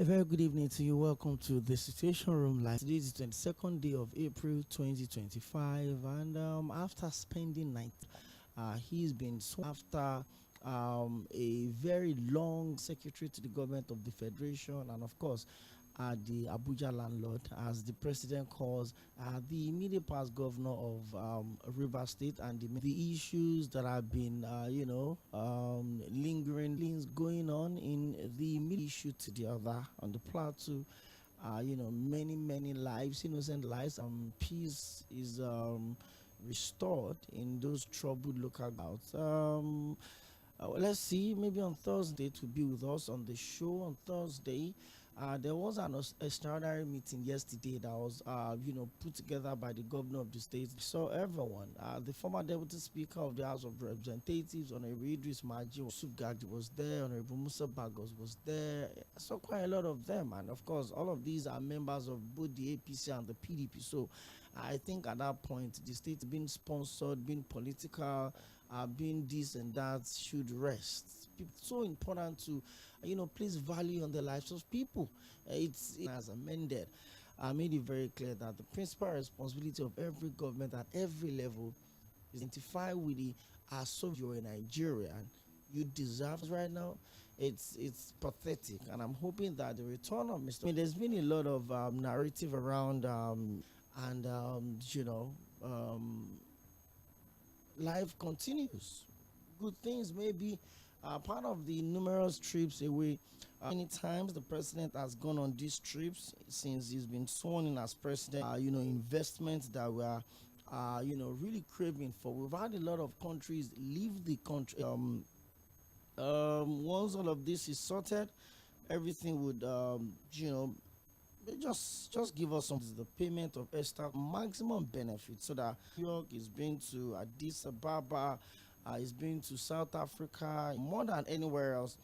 very good evening to you. Welcome to the Situation Room Live. Today is the 22nd day of April 2025, and after spending night, he's been sworn after a very long secretary to the government of the Federation, and of course, the Abuja landlord, as the president calls the immediate past governor of Rivers State, and the issues that have been, lingering going on in the immediate issue to the other on the plateau. Many lives, innocent lives, peace is restored in those troubled local bouts. Let's see, maybe on Thursday to be with us on the show on Thursday. There was an extraordinary meeting yesterday that was, put together by the governor of the state. So everyone, the former deputy speaker of the House of Representatives, Honorable Idris Maji was there, Honorable Musa Bagos was there. I saw quite a lot of them, and of course, all of these are members of both the APC and the PDP. So I think at that point, the state being sponsored, being political, being this and that should rest. It's so important to, place value on the lives of people. It has amended. I made it very clear that the principal responsibility of every government at every level is identify with the you're a Nigerian. You deserve right now. It's pathetic, and I'm hoping that the return of Mr. There's been a lot of narrative around life continues. Good things may be part of the numerous trips away. Many times the president has gone on these trips since he's been sworn in as president. Investments that were really craving for. We've had a lot of countries leave the country. Once all of this is sorted, everything would just give us the payment of extra maximum benefit, so that New York is been to Addis Ababa, is been to South Africa, more than anywhere else.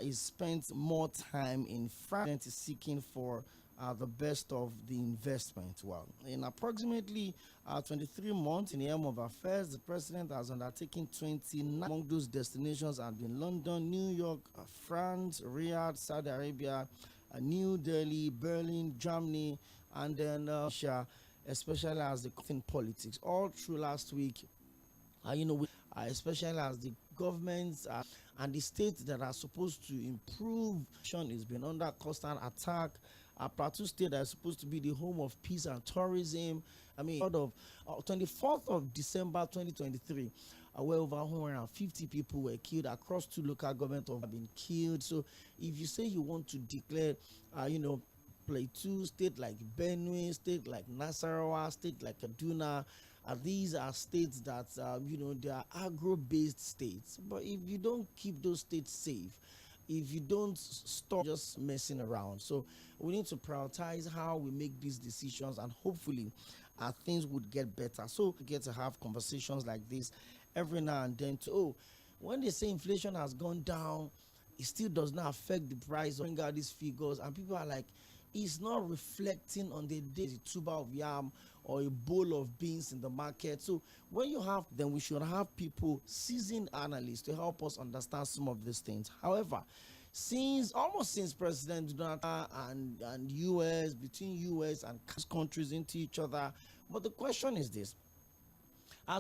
Is spent more time in France, is seeking for the best of the investment. Well, in approximately 23 months in the realm of affairs, the president has undertaken 29. Among those destinations have been London, New York, France, Riyadh, Saudi Arabia, New Delhi, Berlin, Germany, and then especially as the in politics. All through last week, especially as the governments and the states that are supposed to improve is been under constant attack. Plateau State that is supposed to be the home of peace and tourism. Out of 24th of December 2023, where over 150 people were killed across 2 local governments have been killed. So if you say you want to declare, Plateau State like Benue, state like Nasarawa, state like Kaduna, these are states that they are agro-based states. But if you don't keep those states safe, if you don't stop just messing around, so we need to prioritize how we make these decisions, and hopefully things would get better. So we get to have conversations like this every now and then when they say inflation has gone down, it still does not affect the price. Bring out these figures, and people are like, it's not reflecting on the tuber of yam or a bowl of beans in the market. So when you have, then we should have people, seasoned analysts, to help us understand some of these things. However, since President Donald Trump and US, between US and countries into each other, but the question is this: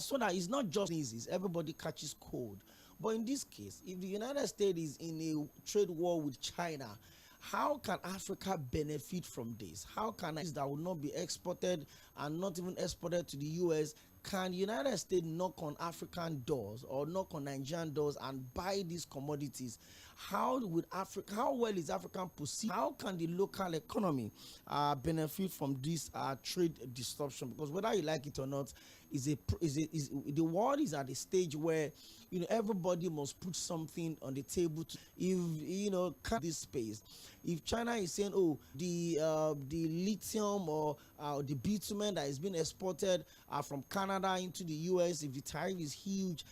so that it's not just diseases, everybody catches cold. But in this case, if the United States is in a trade war with China, how can Africa benefit from this? How can that will not be exported and not even exported to the US? Can the United States knock on African doors or knock on Nigerian doors and buy these commodities? How well is African positioned? How can the local economy benefit from this trade disruption? Because whether you like it or not, the world is at a stage where everybody must put something on the table to cut this space. If China is saying, the lithium or the bitumen that is being exported from Canada into the US, if the tariff is huge,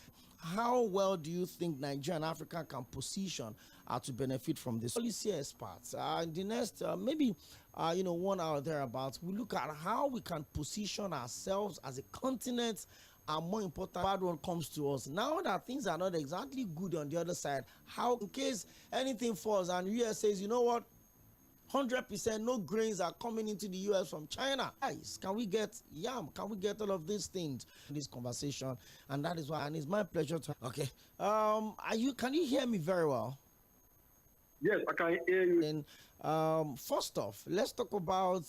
how well do you think Nigeria and Africa can position to benefit from this? Policy experts, in the next maybe 1 hour thereabouts, we look at how we can position ourselves as a continent, and more important, bad one comes to us. Now that things are not exactly good on the other side, how, in case anything falls and US says, you know what, 100% no grains are coming into the US from China. Guys, can we get yam? Can we get all of these things in this conversation? And that is why, and it's my pleasure to, okay. Can you hear me very well? Yes, I can hear you. And first off, let's talk about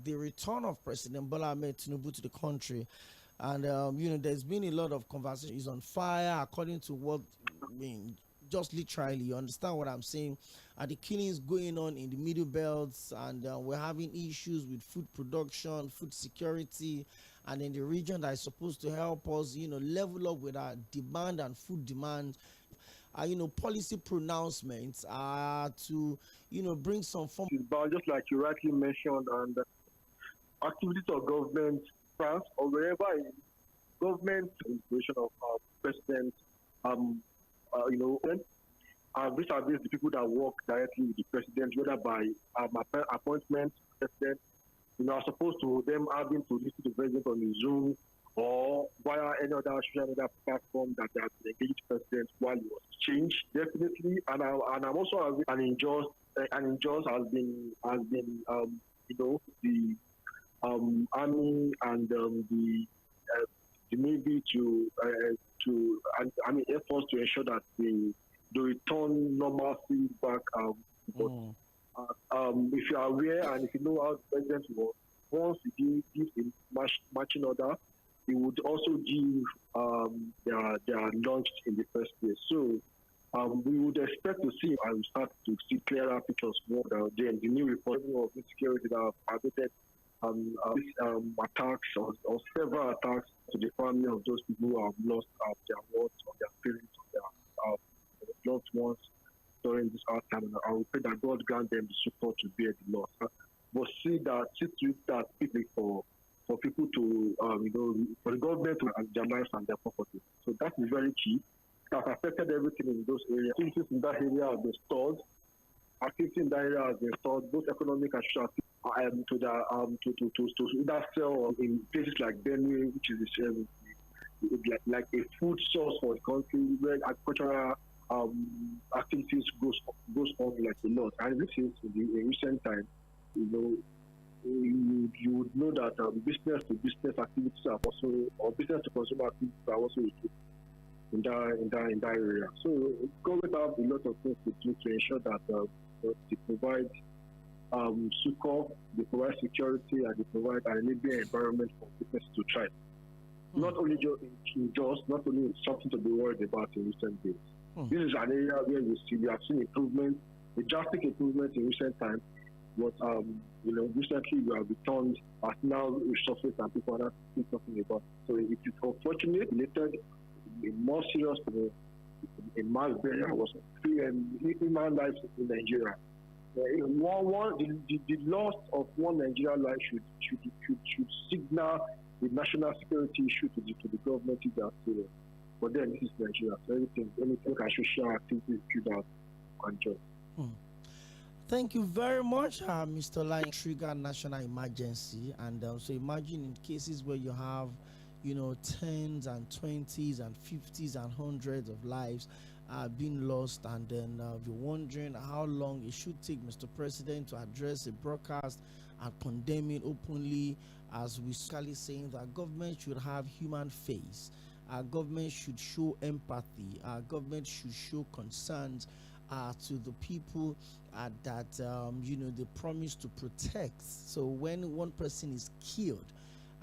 the return of President Bola Ahmed Tinubu to the country. And, there's been a lot of conversation. He's on fire, according to what, just literally, you understand what I'm saying? The killings going on in the middle belts, and we're having issues with food production, food security, and in the region that is supposed to help us, level up with our demand and food demand. Policy pronouncements to, bring some form. But just like you rightly mentioned, and activities of government, France, or wherever government inspiration of president, these are the people that work directly with the president, whether by appointment, president, are supposed to them having to listen to the president on the Zoom or via any other social media platform that they have engaged president while he was changed, definitely. And I'm also an injust has been the army and the Navy to Air Force to ensure that they return normalcy back. But if you are aware and if you know how the president was, once he gives a marching order, he would also give their launch in the first place. So we would expect to see and start to see clearer pictures more the new report of insecurity that have permitted attacks or several attacks to the family of those people who have lost their wards or their parents or their loved ones during this hard time. And I will pray that God grant them the support to bear the loss. But see to that people for people to for the government to their lives and their property. So that is very key. It has affected everything in those areas. Activities in that area have been stalled. Activity in that area has been stalled, both economic and social to either sell in places like Benue, which is like a food source for the country, where agricultural activities goes on like a lot. And this is in recent time, you would know that business to business activities are also, or business to consumer activities are also in that area. So government have a lot of things to do to ensure that they provide succor, they provide security, and they provide an enabling environment for business to thrive. Not only not only something to be worried about in recent days. This is an area where we have seen improvement, a drastic improvement in recent times. But recently we have returned as now resources and people are not still talking about. So it is unfortunate related in more serious in mass burial was human lives in Nigeria. The loss of one Nigerian life should signal the national security issue to the government if they are serious. But then this is Nigeria, so anything can social activities should have control. Thank you very much, Mr. Lai. Trigger national emergency, and so imagine in cases where you have, tens and 20s and 50s and hundreds of lives being lost, and then you're wondering how long it should take Mr. President to address a broadcast and condemn it openly, as we scarcely saying that government should have human face. Our government should show empathy. Our government should show concerns to the people that they promise to protect. So when one person is killed,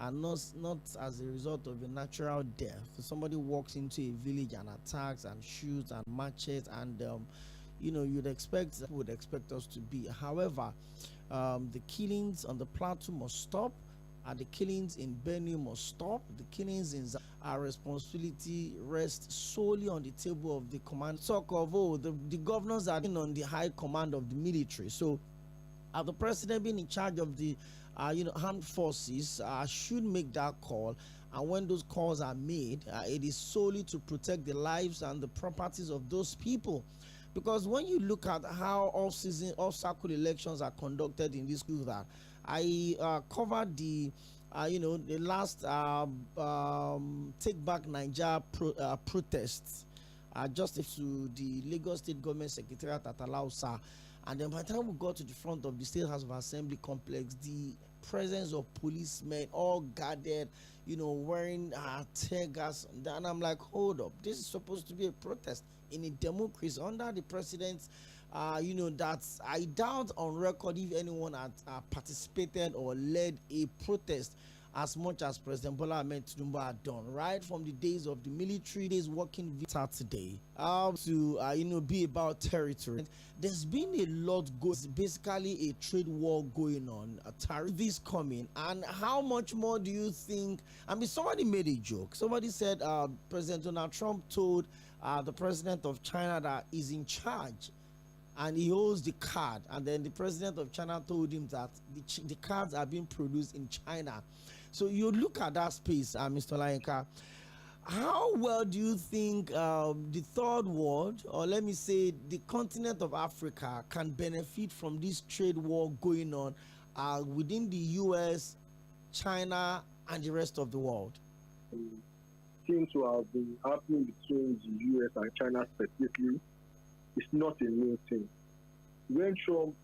and not as a result of a natural death, so somebody walks into a village and attacks and shoots and marches, and people would expect us to be. However, the killings on the plateau must stop. The killings in Benue must stop. The killings in our responsibility rests solely on the table of the command. Talk of the governors are in on the high command of the military. So, the president being in charge of the armed forces should make that call. And when those calls are made, it is solely to protect the lives and the properties of those people. Because when you look at how off-cycle elections are conducted in this country, that I covered the last Take Back Nigeria protests just to the Lagos State Government Secretariat at Alausa. And then by the time we got to the front of the State House of Assembly complex, the presence of policemen all guarded, wearing tear gas. And I'm like, hold up, this is supposed to be a protest in a democracy under the president's that I doubt on record if anyone had participated or led a protest as much as President Bola Ahmed Tinubu had done, right from the days of the military days working visa today to be about territory. There's been a lot going, basically a trade war going on, a tariff is coming, and how much more do you think? I mean, somebody made a joke. Somebody said President Donald Trump told the president of China that he's in charge and he holds the card, and then the president of China told him that the cards are being produced in China. So you look at that space, Mr. Olayinka, how well do you think the third world, or let me say the continent of Africa, can benefit from this trade war going on within the US, China, and the rest of the world? Seems to have been happening between the US and China specifically. It's not a new thing. When Trump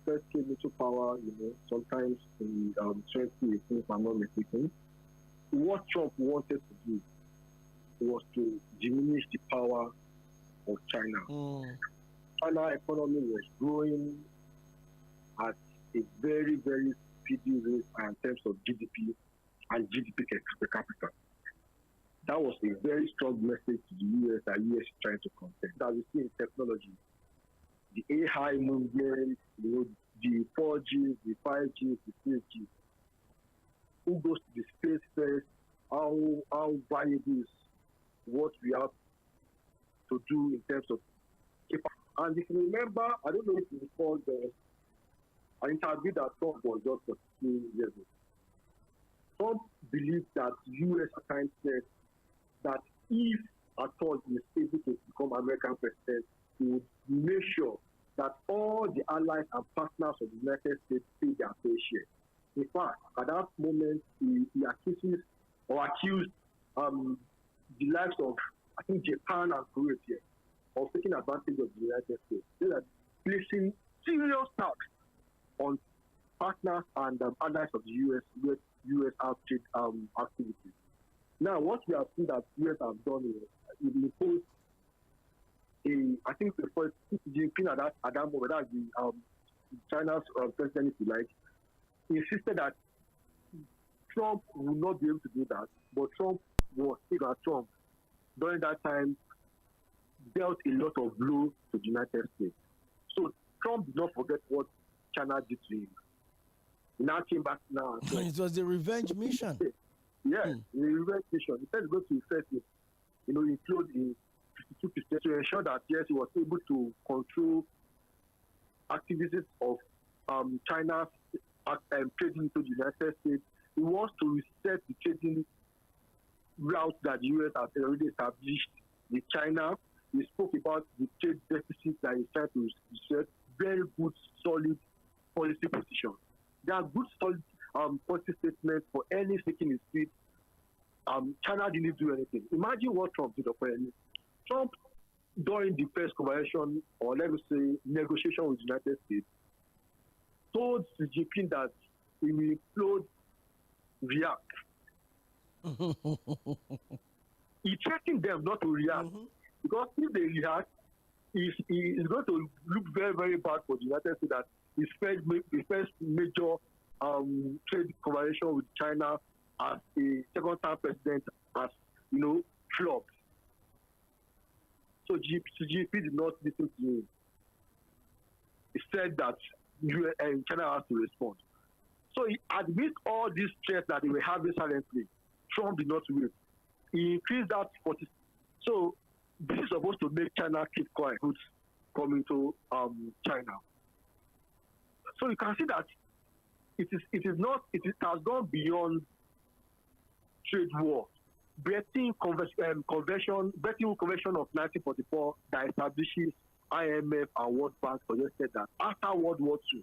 first came into power, sometimes in 2018, if I'm not mistaken, what Trump wanted to do was to diminish the power of China. China's economy was growing at a very, very speedy rate in terms of GDP and GDP per capita. That was a very strong message to the US that US is trying to contest. That we see in technology, the AI movement, the 4G, the 5G, the 3G. Who goes to the space first? How valuable is what we have to do in terms of. And if you remember, I don't know if you recall an interview that Trump was just for 2 years ago. Trump believed that US at times said that if at all he is able to become American president, he would make sure that all the allies and partners of the United States pay their fair share. In fact, at that moment, he accused the likes of, I think, Japan and Korea of taking advantage of the United States. They are placing serious tax on partners and allies of the US trade activities. Now, what we have seen that US have done is imposed I think the first Jinping at that moment, that's China's president, if you like, insisted that Trump would not be able to do that, but Trump during that time dealt a lot of blows to the United States. So Trump did not forget what China did to him. He now came back now. It was the revenge mission. Yeah, the revenge mission. He said go to first, include in 52% to ensure that yes, he was able to control activities of China's trading into the United States. He wants to reset the trading route that the US has already established with China. He spoke about the trade deficit that he's trying to reset. Very good, solid policy position. There are good, solid policy statements for any sticking his feet. China didn't do anything. Imagine what Trump did. Trump, during the first conversation, or let me say negotiation with the United States, told Xi Jinping that he will implode react. He threatened them not to react, because if they react, it's going to look very, very bad for the United States that his first major trade conversation with China as a second-time president has, flopped. So GP did not listen to him. He said that China has to respond. So amidst all these threats that they were having silently, Trump did not wait. He increased that 40. So this is supposed to make China keep quiet, goods coming to China. So you can see that it has gone beyond trade war. Bretton Convention of 1944 that establishes IMF and World Bank suggested that after World War II,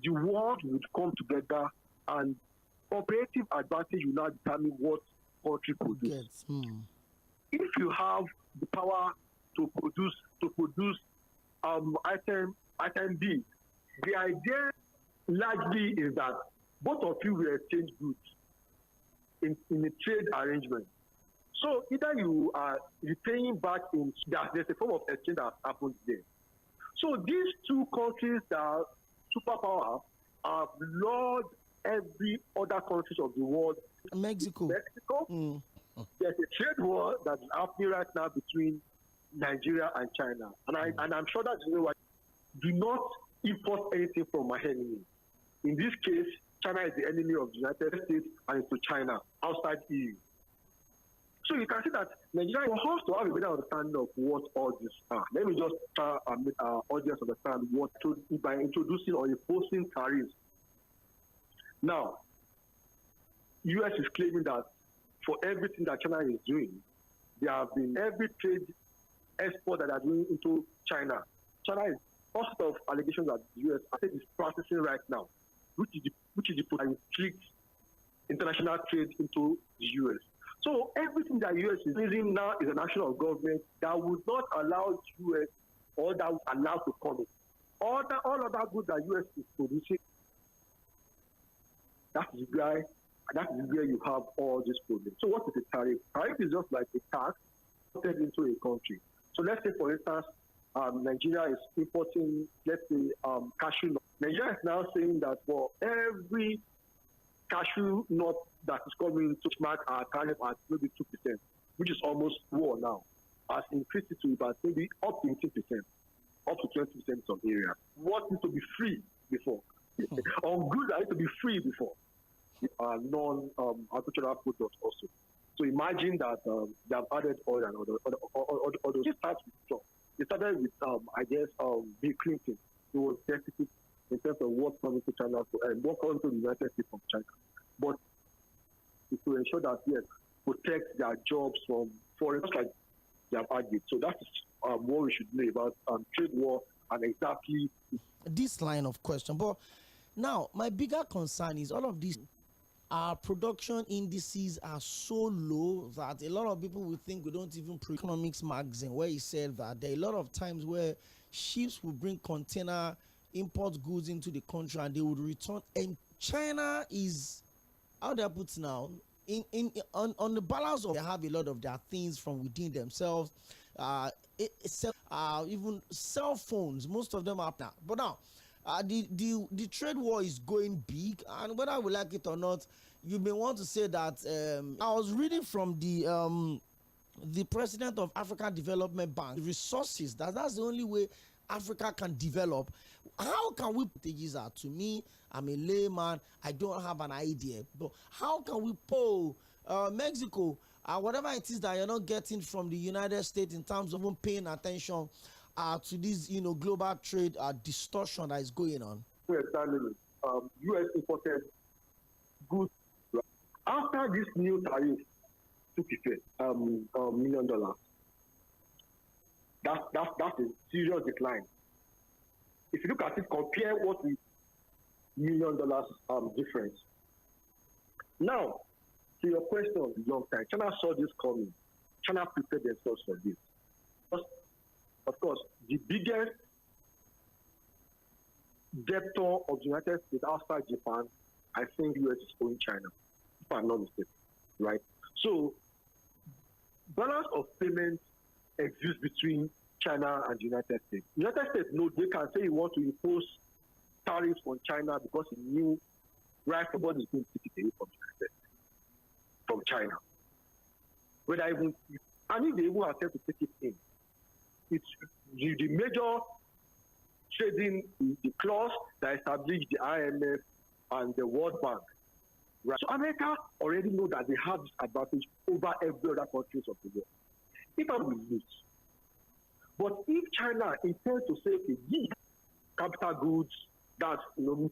the world would come together and comparative advantage will now determine what country produces. If you have the power to produce items I can be. The idea largely is that both of you will exchange goods in a trade arrangement. So either you are repaying back in that there's a form of exchange that happens there. So these two countries that are superpower have lured every other countries of the world. Mexico. There's a trade war that's happening right now between Nigeria and China. And I'm sure that's the reason why do not import anything from my enemy. In this case, China is the enemy of the United States and it's to China outside EU. So you can see that Nigeria has to have a better understanding of what all this are. Let me just try and make our audience understand what by introducing or imposing tariffs. Now, US is claiming that for everything that China is doing, there have been every trade export that are doing into China. China is most of allegations that the US I think is practicing right now, which is the strict international trade into the US. So everything that US is using now is an action of government that would not allow US or that would allow to come in. All other goods that US is producing, that is where you have all these problems. So what is a tariff? Tariff is just like a tax put into a country. So let's say, for instance, Nigeria is importing, let's say, cashew nut. Nigeria is now saying that for every cashew nut that is coming to mark our tariff at maybe 2%, which is almost war now, has increased it to about maybe up to 18%, up to 20% in some areas. What needs to be free before? On goods that need to be free before. Non-agricultural products also. So imagine that they have added oil and other those. It starts with Trump. It started with, Bill Clinton, who was deficit in terms of what's coming to China and what comes to the United States from China. But it's to ensure that, yes, protect their jobs from foreign, just like they have argued. So that is what we should know about trade war and exactly this line of question. But now, my bigger concern is all of these. Our production indices are so low that a lot of people will think we don't even produce. Economics magazine, where he said that there are a lot of times where ships will bring container import goods into the country and they would return. And China is, how do I put it now, on the balance of they have a lot of their things from within themselves. Even cell phones, most of them are now. But now, the trade war is going big, and whether we like it or not, you may want to say that I was reading from the president of African Development Bank, resources, that's the only way Africa can develop. How can we put these out? To me, I'm a layman, I don't have an idea, but how can we pull Mexico, whatever it is that you're not getting from the United States in terms of paying attention to this, global trade distortion that is going on? U.S. imported goods after this new tariff took effect, $1 million. That's a serious decline. If you look at it, compare what with $1 million difference. Now, to your question, long time, China saw this coming. China prepared themselves for this. Of course, the biggest debtor of the United States outside Japan, I think US is owing China, if I'm not mistaken, right? So, balance of payments exists between China and the United States. The United States, no, they can say you want to impose tariffs on China because he knew right about is going to take it away from the United States, from China. Whether even, and if they even attempt to take it in, it's the major trading, the clause that established the IMF and the World Bank. Right? So America already know that they have this advantage over every other countries of the world. If I will lose. But if China intends to say, okay, give capital goods, that's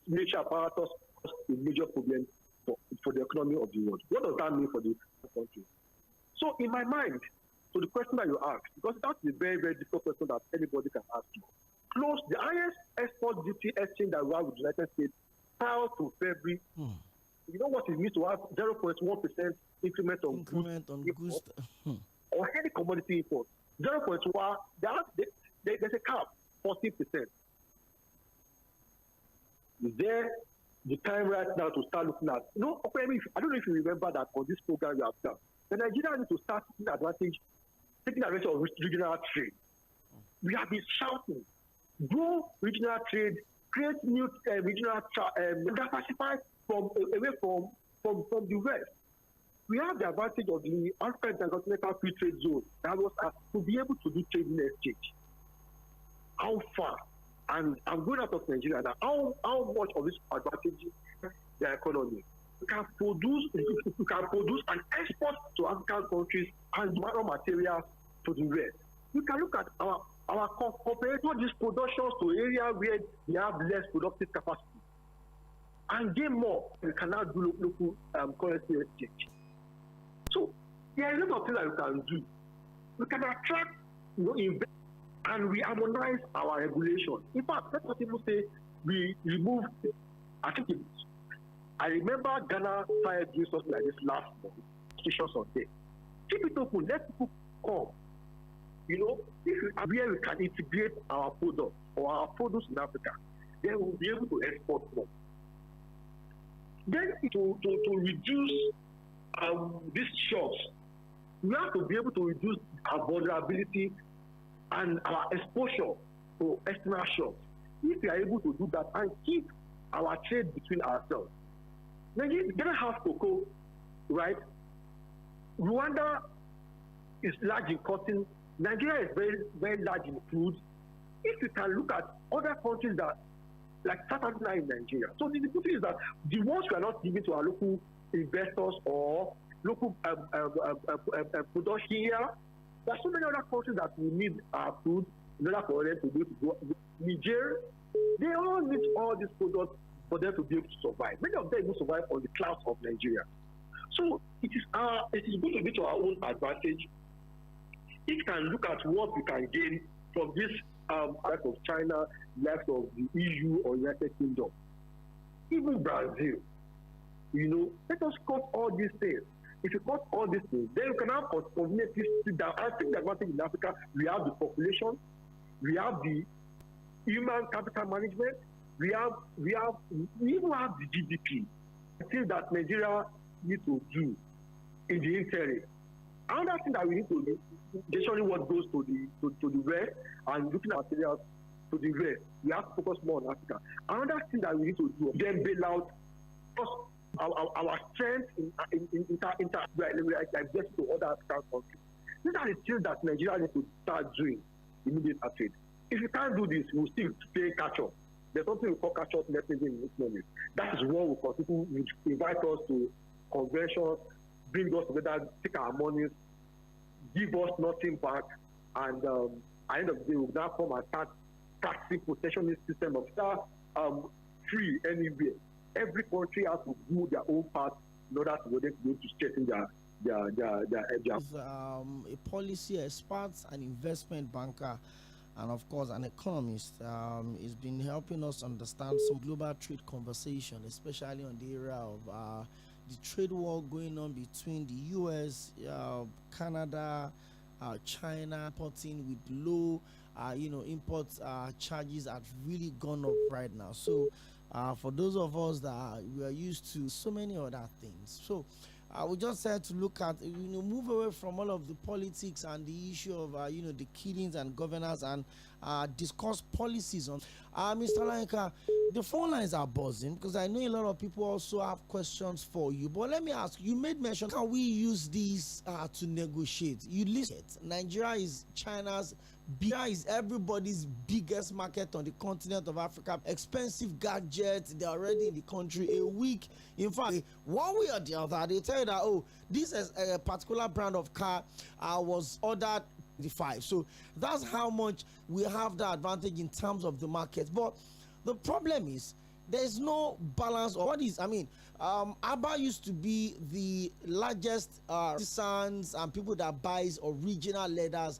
major apparatus, a major problem for the economy of the world. What does that mean for the country? So in my mind, so the question that you asked, because that's a very, very difficult question that anybody can ask you. Close the highest export duty exchange that we have with the United States prior to February. You know what it means to have 0.1% increment on goods or any commodity import. 0.1, there's a cap, 14%. Is there the time right now to start looking at, I don't know if you remember that on this program you have done, the Nigeria needs to start taking advantage of regional trade. We have been shouting, grow regional trade, create new regional diversify away from the West. We have the advantage of the African Intercontinental Free Trade Zone that was to be able to do trading exchange. How far? And I'm going out of Nigeria now. How much of this advantage the economy? We can produce and export to African countries and raw materials to the West. We can look at our corporate these productions to areas where we have less productive capacity and gain more. We cannot do local currency exchange. So there are a lot of things that we can do. We can attract, invest, and we harmonize our regulation. In fact, let us even say we remove. I remember Ghana started doing something like this last month. Stations on there. Keep it open. Let people come. If where we can integrate our products or our products in Africa, then we'll be able to export more. Then to reduce these shocks, we have to be able to reduce our vulnerability and our exposure to external shocks. If we are able to do that and keep our trade between ourselves. Ghana has cocoa, right? Rwanda is large in cotton. Nigeria is very, very large in food. If you can look at other countries that, like South Africa in Nigeria. So the good thing is that the ones we are not giving to our local investors or local production here, there are so many other countries that we need our food in order for them to be able to go. Nigeria, they all need all these products for them to be able to survive. Many of them will survive on the clouds of Nigeria. So it is going to be to our own advantage. It can look at what we can gain from this left of China, left of the EU or United Kingdom, even Brazil. Let us cut all these things. If you cut all these things, then you can have communities sit down. I think the advantage in Africa, we have the population, we have the human capital management, we even have the GDP. Things that Nigeria needs to do in the interim. Another thing that we need to do, generally what goes to the West and looking at materials to the West, we have to focus more on Africa. Another thing that we need to do, then bail out our strength in access to other African countries. These are the things that Nigeria needs to start doing immediate trade. If you can't do this, we'll still play catch up. There's something we call catch up mechanism in this moment. That is what we call people would invite us to conventions, bring us together, take our monies, give us nothing back, and at the end of the day, we'll now come and start taxing protectionist system of start free anywhere. Every country has to do their own part in order to be able to strengthen their a policy expert, an investment banker, and of course an economist. Has been helping us understand some global trade conversation, especially on the area of the trade war going on between the US, Canada, China, importing with low import charges have really gone up right now. So for those of us that we are used to so many other things, so we just had to look at move away from all of the politics and the issue of the killings and governance and discuss policies on Mr. Olayinka. The phone lines are buzzing because I know a lot of people also have questions for you, but let me ask you, made mention, can we use these to negotiate? You listen, Nigeria is China's is everybody's biggest market on the continent of Africa. Expensive gadgets, they're already in the country a week. In fact, one way or the other, they tell you that, this is a particular brand of car was ordered 5. So that's how much we have the advantage in terms of the market. But the problem is there's no balance. Or what is, Abba used to be the largest artisans and people that buys original leathers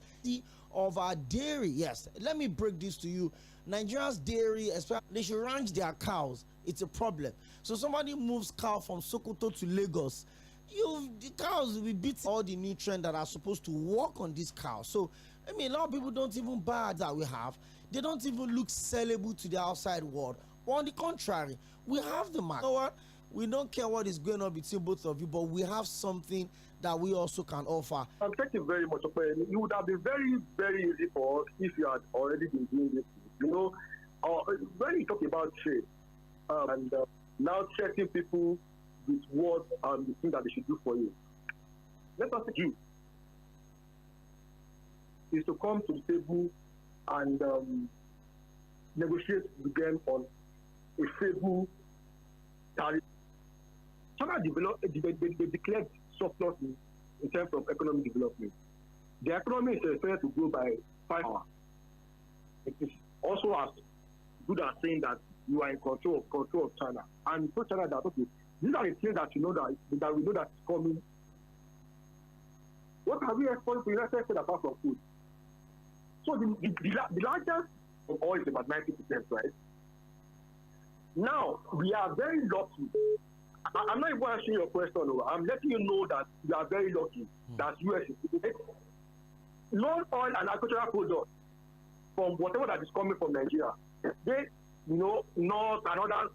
of our dairy. Yes, let me break this to you. Nigeria's dairy, especially, they should ranch their cows. It's a problem. So somebody moves cow from Sokoto to Lagos, the cows will be beating all the nutrients that are supposed to work on this cow. So a lot of people don't even buy that we have. They don't even look sellable to the outside world On the contrary, we have the market. You know what? We don't care what is going on between both of you, but we have something that we also can offer. Thank you very much. It would have been very, very easy for us if you had already been doing this. You know, when you talk about trade and now threatening people with what the thing that they should do for you, let us do is to come to the table and negotiate with them on a favorable tariff. China they declared surplus in terms of economic development. The economy is expected to grow by 5%. It is also as good as saying that you are in control of China. And for China that okay, these are the things that you know that we know that is coming. What have we exported to the United States apart from food? So the largest of oil is about 90%, right? Now we are very lucky. I'm not even answering your question. I'm letting you know that we are very lucky that US is non-oil and agricultural products from whatever that is coming from Nigeria. They, you know, North and other,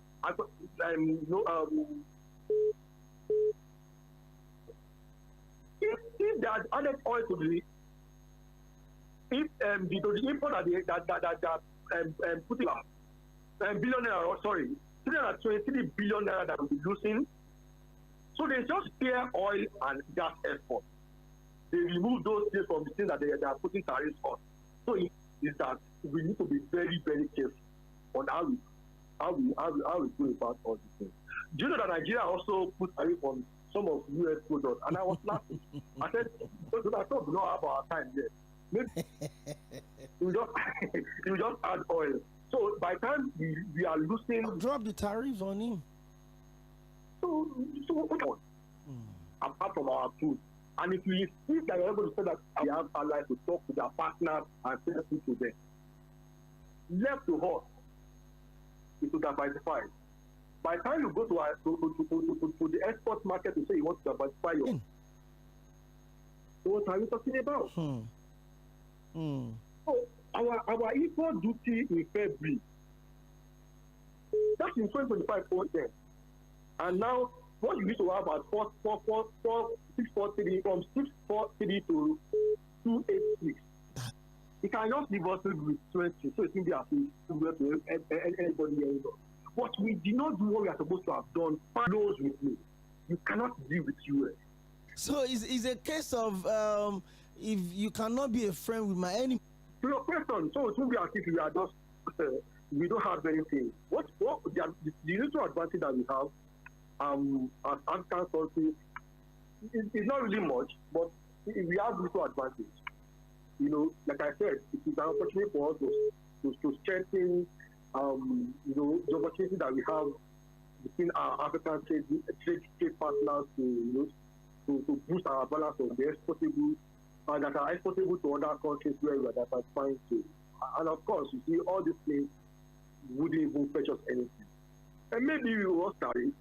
if they had added oil to the import that putting billionaire, sorry, 323 billion naira that will be losing. So they just spare oil and gas export. They remove those things from the things that they are putting tariffs on. So it is that we need to be very, very careful on how we go about all these things. Do you know that Nigeria also put tariff on some of US products? And I was laughing. I said, I thought we don't have our time yet. Maybe we just add oil. So by the time we are losing, drop the tariffs on him. So what on? Apart from our food. And if we insist that you're able to say that we have allies to talk to their partners and say something to them, left to us is to diversify. By the time you go to the export market to say you want to diversify your, what are you talking about? So our import duty in February, that's in 2025 and now what you used to have at 643 from 643 to 286. You can just leave us with 20, so it will be as similar to anybody else. But we did not do what we are supposed to have done. Close with me. You cannot deal with US. So it's a case of if you cannot be a friend with my enemy. To your question, so it will be as if we are just we don't have anything. What the little advantage that we have as African countries is not really much, but we have little advantage. You know, like I said, it is an opportunity for us to strengthen the opportunity that we have between our African trade partners to boost our balance of the exportable that are exportable to other countries where we are diversifying to. And of course, you see, all these things wouldn't even fetch us anything. And maybe we will start it,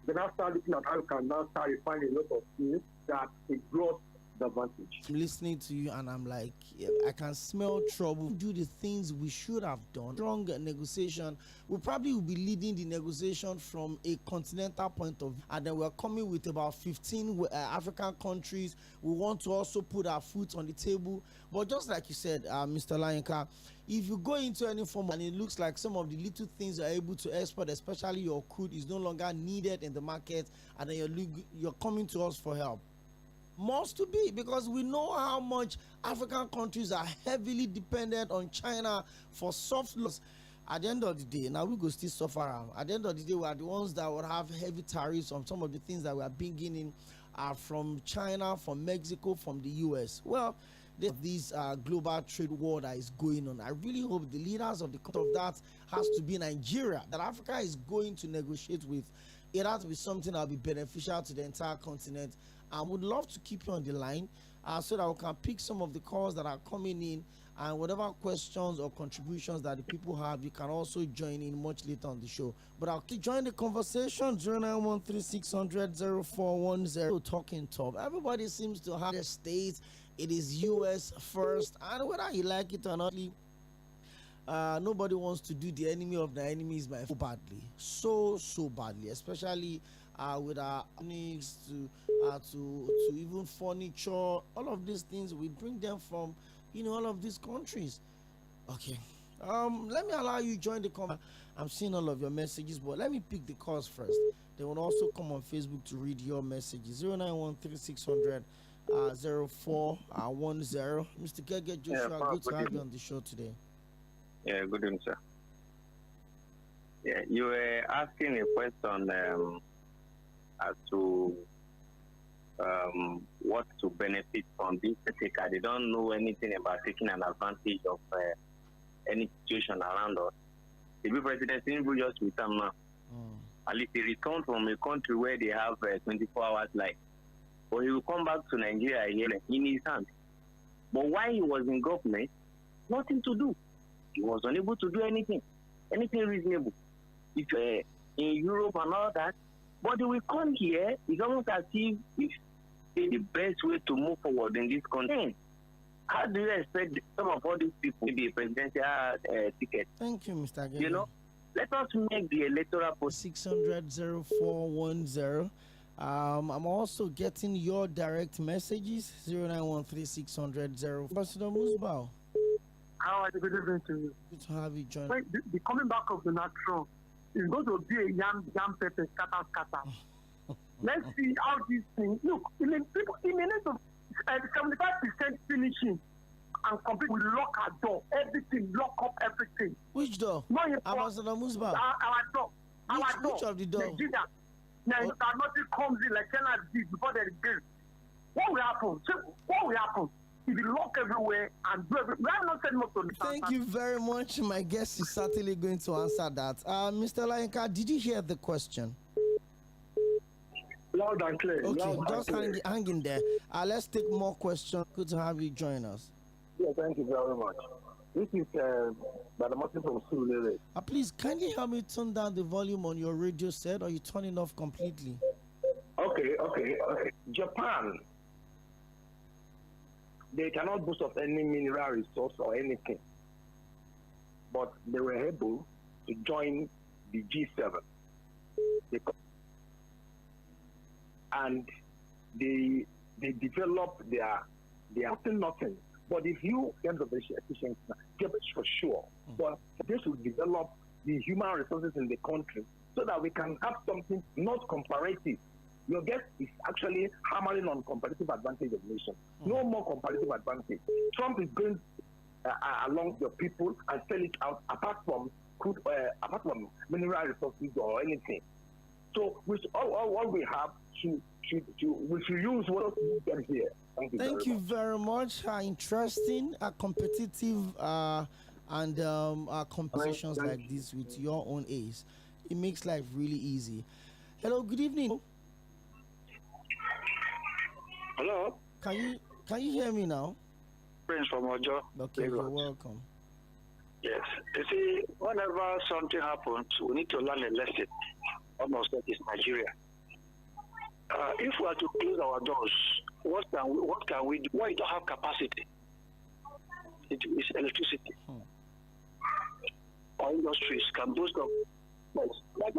then I start looking at how we can now start refining a lot of things that a gross advantage. I'm listening to you and I'm like, yeah, I can smell trouble. Do the things we should have done. Strong negotiation. We probably will be leading the negotiation from a continental point of view, and then we're coming with about 15 African countries. We want to also put our foot on the table. But just like you said, Mr. Layinka, if you go into any form and it looks like some of the little things you're able to export, especially your crude, is no longer needed in the market, and then you're coming to us for help. Must to be, because we know how much African countries are heavily dependent on China for soft loss. At the end of the day, now we go still suffer around. At the end of the day, we are the ones that will have heavy tariffs on some of the things that we are bringing in from China, from Mexico, from the US. Well, this global trade war that is going on, I really hope the leaders of the country of that has to be Nigeria, that Africa is going to negotiate with. It has to be something that will be beneficial to the entire continent. I would love to keep you on the line so that we can pick some of the calls that are coming in, and whatever questions or contributions that the people have, you can also join in much later on the show. But I'll keep join the conversation. 0913-600-0410. Talking top. Everybody seems to have their states. It is US first, and whether you like it or not, nobody wants to do the enemy of the enemies by so badly, so badly, especially with our needs to even furniture, all of these things we bring them from all of these countries. Okay, let me allow you join the comment. I'm seeing all of your messages, but let me pick the calls first. They will also come on Facebook to read your messages. 0913 0410. Mr. Gʟᴏ Joshua, good to have you on the show today. Yeah, good evening, sir. Yeah, you were asking a question as to what to benefit from this taker. They don't know anything about taking an advantage of any situation around us. The president Tinubu just returned now. At least he returned from a country where they have 24 hours light. But he will come back to Nigeria here in his hand. But while he was in government, nothing to do. He was unable to do anything reasonable. If in Europe and all that, but he will come here. It's almost as if it's the best way to move forward in this country. How do you expect some of all these people to be a presidential ticket? Thank you, Mr. Gʟᴏ. Let us make the electoral process. 600-0410. I'm also getting your direct messages. 0913-600-0410. President Musbao. How are you? Good evening to you. Good to have you join. The coming back of Donald Trump is going to be a yam pepper scatter. Let's see how this thing. Look, in a minute of 75% finishing and complete, we lock our door, everything, lock up everything. Which door? Ambassador Musbao. Our door. Which of the door? Nigeria. Now, nothing comes in like China did before they did. What will happen? If you lock everywhere and do everything, we have not said more to the Thank you very much. My guest is certainly going to answer that. Mr. Layenka, did you hear the question? Loud and clear. Okay, just hang in there. Let's take more questions. Good to have you join us. Yeah, thank you very much. This is Madam Martin from Sᴜᴜᴇ. Please, can you help me turn down the volume on your radio set, or you turn it off completely? Okay. Japan, they cannot boast of any mineral resource or anything, but they were able to join the G7. And they develop their nothing. But if you in terms of efficiency, for sure. But this will develop the human resources in the country so that we can have something not comparative. Your guest is actually hammering on comparative advantage of nations. No more comparative advantage. Trump is going along the people and sell it out apart from mineral resources or anything. So all we have we should use what we get here. Thank you very much. Interesting, competitive, and competitions like this with your own ace. It makes life really easy. Hello, good evening. Hello. Can you hear me now? Prince from Ojo. Okay, you're welcome. Yes. You see, whenever something happens, we need to learn a lesson. Almost like it's Nigeria. If we are to close our doors, what can we do? Why don't have capacity? It is electricity. Our industries can boost up. But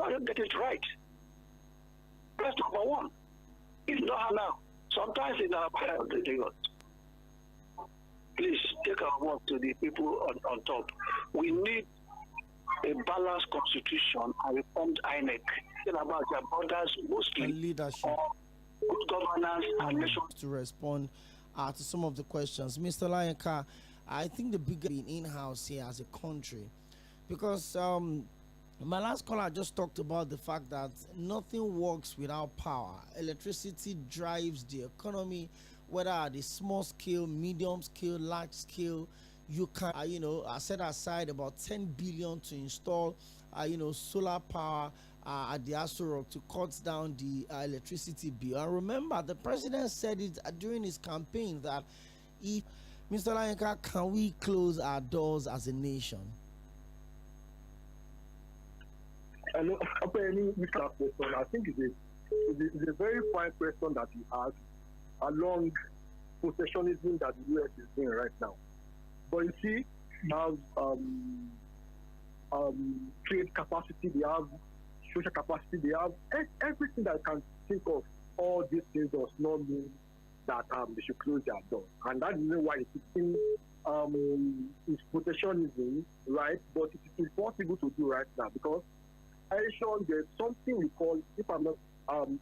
I don't get it right. That's number one. It's not now. Sometimes in our please take our work to the people on top. We need a balanced constitution and reformed INEC. About their borders, mostly and leadership, good governance, and nation. To respond to some of the questions, Mr. Layenka, I think the bigger in-house here as a country, because my last caller just talked about the fact that nothing works without power. Electricity drives the economy, whether at the small scale, medium scale, large scale. You can, set aside about 10 billion to install, solar power at the Aso Rock to cut down the electricity bill. And remember, the president said it during his campaign that if Mr. Layenka, can we close our doors as a nation? I think it's a very fine question that you asked along protectionism that the U.S. is doing right now. But you see, you have trade capacity they have, social capacity they have, everything that you can think of. All these things does not mean that they should close their doors, and that is why it's protectionism, right? But it is impossible to do right now because there's something we call, if I'm not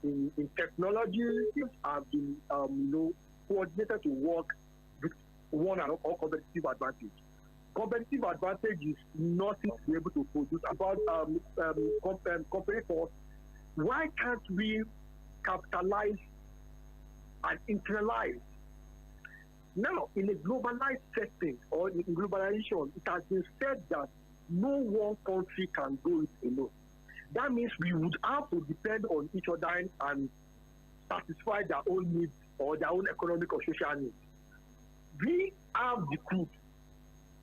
in technology, have been coordinated to work with one and all competitive advantage. Competitive advantage is nothing to be able to produce. About competitors, why can't we capitalize and internalize? Now, in a globalized setting or in globalization, it has been said that no one country can do it alone. That means we would have to depend on each other and satisfy their own needs or their own economic or social needs. We have the crude,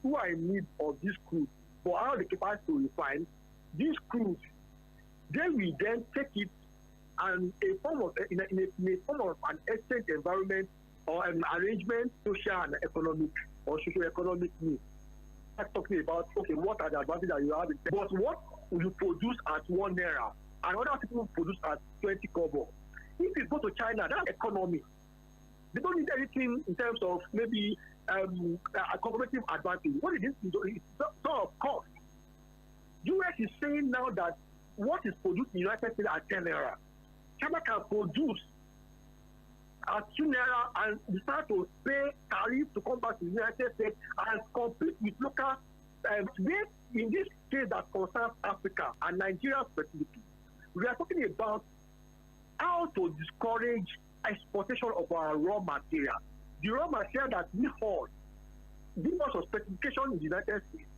who are in need of this crude, for how the capacity to refine this crude. Then we then take it and in a form of an exchange environment or an arrangement, social and economic or socio-economic needs. I'm talking about, okay, what are the advantages that you have? But what you produce at 1 naira and other people produce at 20 kobo. If you go to China, that's economy. They don't need anything in terms of maybe a competitive advantage. What it is sort of cost. US is saying now that what is produced in the United States at 10 naira, China can produce at 2 naira and start to pay tariff to come back to the United States and compete with local. In this case that concerns Africa and Nigeria specifically, we are talking about how to discourage exportation of our raw material. The raw material that we hold, give us a specification in the United States.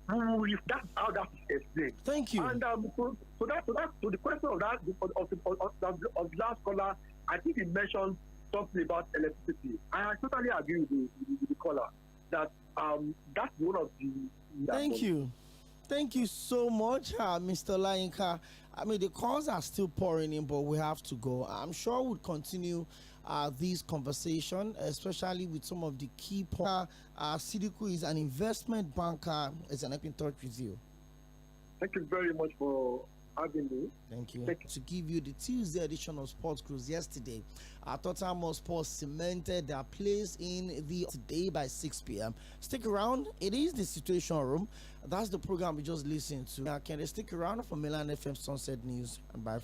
That's how that is explained. Thank you. And so the question of the last caller, I think he mentioned something about electricity. I totally agree with the caller that that's one of the. Thank you. Thank you so much, Mr. Olayinka. I mean, the calls are still pouring in, but we have to go. I'm sure we'll continue this conversation, especially with some of the key points. Sidiku is an investment banker. Is an in touch with you. Thank you very much for having me. Thank you. To give you the Tuesday edition of Sports Cruise yesterday, Tottenham Hotspur cemented their place in the today by 6 p.m. Stick around. It is the Situation Room. That's the program we just listened to. Can they stick around for Milan FM Sunset News? And bye.